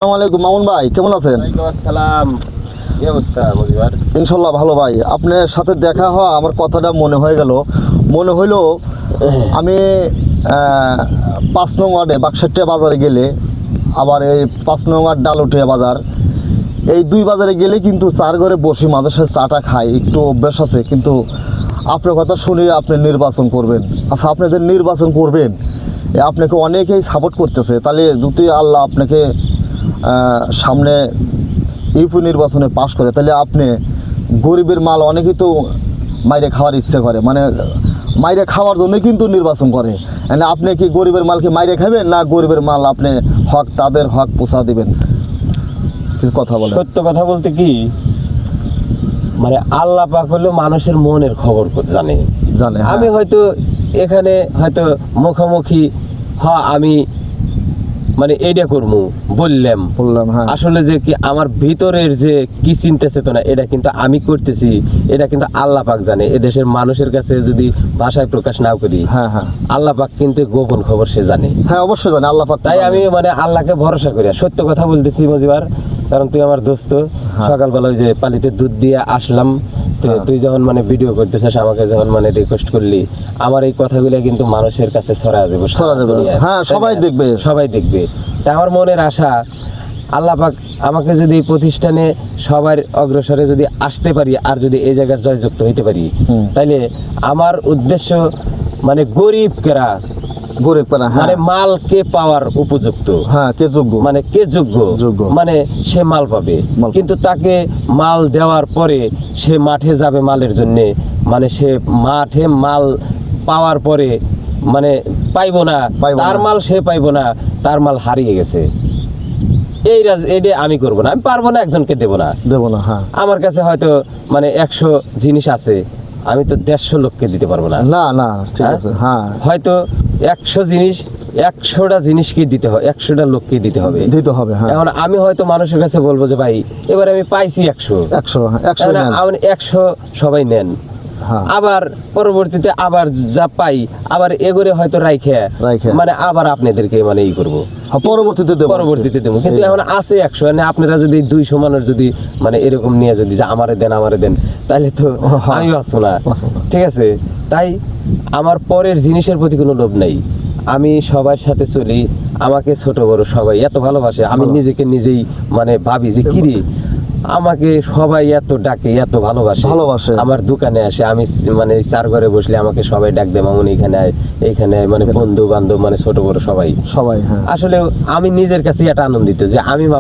আসসালামু আলাইকুম মামুন ভাই, কেমন আছেন? ওয়ালাইকুম আসসালাম। কি অবস্থা মজিবার? ইনশাল্লাহ ভালো ভাই। আপনার সাথে দেখা হওয়া আমার কথাটা মনে হয়ে গেল। মনে হইলো আমি 5 নং ওয়ার্ডে বাক্সাটিয়া বাজারে গেলে, আবার এই 5 নং ওয়ার্ড ডালুটিয়া বাজার, এই দুই বাজারে গেলে কিন্তু চার ঘরে বসে মাঝে সাথে চাটা খাই, একটু অভ্যাস আছে। কিন্তু আপনার কথা শুনে আপনি নির্বাচন করবেন। আচ্ছা, আপনি যে নির্বাচন করবেন, আপনাকে অনেকেই সাপোর্ট করতেছে। তাহলে যদি আল্লাহ আপনাকে সামনে ইউপি নির্বাচনে পাশ করে, তাহলে আপনি গরিবের মাল অনেকেই তো মাইরে খাওয়ার ইচ্ছে করে, মানে মাইরে খাওয়ার জন্য কিন্তু নির্বাচন করে। মানে আপনি কি গরিবের মালকে মাইরে খাবেন, না গরিবের মাল আপনি হক তাদের হক পৌঁছা দিবেন? কিছু কথা বলেন। সত্য কথা বলতে কি, মানে আল্লাহ পাক হলো মানুষের মনের খবর জানে। হ্যাঁ। আমি হয়তো এখানে হয়তো মুখোমুখি আমি মানে এইটা করবো বললাম, হ্যাঁ। আসলে যে কি আমার ভিতরের যে কি চিন্তা চেতনা, এটা কিন্তু আমি করতেছি, এটা কিন্তু আল্লাহ পাক জানে। এদেশের মানুষের কাছে যদি ভাষায় প্রকাশ না করি, হ্যাঁ, আল্লাহ পাক কিন্তু গোপন খবর সে জানে। হ্যাঁ, অবশ্যই জানে আল্লাহ পাক। তাই আমি মানে আল্লাহকে ভরসা করি, সত্য কথা বলতেছি মজিবার। কারণ তুই আমার দোস্ত। সকালবেলা ওই যে পানিতে দুধ দিয়ে আসলাম, তুই যখন মানে ভিডিও করতেছিস, আমাকে যখন মানে রিকোয়েস্ট করলি, আমার এই কথাগুলো কিন্তু মানুষের কাছে ছড়া যাবে। হ্যাঁ, সবাই দেখবে। তা আমার মনের আশা, আল্লাহ পাক আমাকে যদি এই প্রতিষ্ঠানে সবার অগ্রসরে যদি আসতে পারি, আর যদি এই জায়গায় জয়যুক্ত হইতে পারি, তাইলে আমার উদ্দেশ্য মানে গরিবরা মানে মালকে পাওয়ার উপযুক্ত, কে যোগ্য, মানে কে যোগ্য, মানে সে মাল পাবে। কিন্তু তাকে মাল দেওয়ার পরে সে মাঠে যাবে মালের জন্য, মানে সে মাঠে মাল পাওয়ার পরে মানে পাইবো না, তার মাল সে পাইবো না, তার মাল হারিয়ে গেছে। এইটা আমি করবো না, আমি পারবো না, একজনকে দেবো না। হ্যাঁ। আমার কাছে হয়তো মানে 100 জিনিস আছে, আমি তো 150 লোককে দিতে পারবো না। না, ঠিক আছে। হ্যাঁ, হয়তো 100 জিনিস, 100টা জিনিসকে দিতে হবে, 100টা লোককে দিতে হবে। হ্যাঁ। এখন আমি হয়তো মানুষের কাছে বলবো যে ভাই, এবার আমি পাইছি 100, আমি 100 সবাই নেন। আবার পরবর্তীতে আবার যা পাই আবার এগোরে হয়তো রাইখে মানে আবার আপনাদেরকে মানে ই করবো, পরবর্তীতে দেবো। কিন্তু এখন আছে 100, মানে আপনারা যদি 200 মানুষ যদি মানে এরকম নিয়ে যদি আমারে দেন, তাহলে তো আমি বাঁচবো না। ঠিক আছে, তাই আমার পরের জিনিসের প্রতি কোনো লোভ নাই। আমি সবার সাথে চলি, আমাকে ছোট বড় সবাই এত ভালোবাসে। আমি নিজেকে নিজেই মানে ভাবি যে কিরে, আমাকে সবাই এত ডাকে, এত ভালোবাসে। আমার দোকানে আসে, আমি মানে চার ঘরে বসলে আমাকে সবাই ডাক দেয়, মামুন এইখানে মানে বন্ধু বান্ধব মানে ছোট বড় সবাই। আসলে আমি নিজের কাছে এটা আনন্দিত যে আমি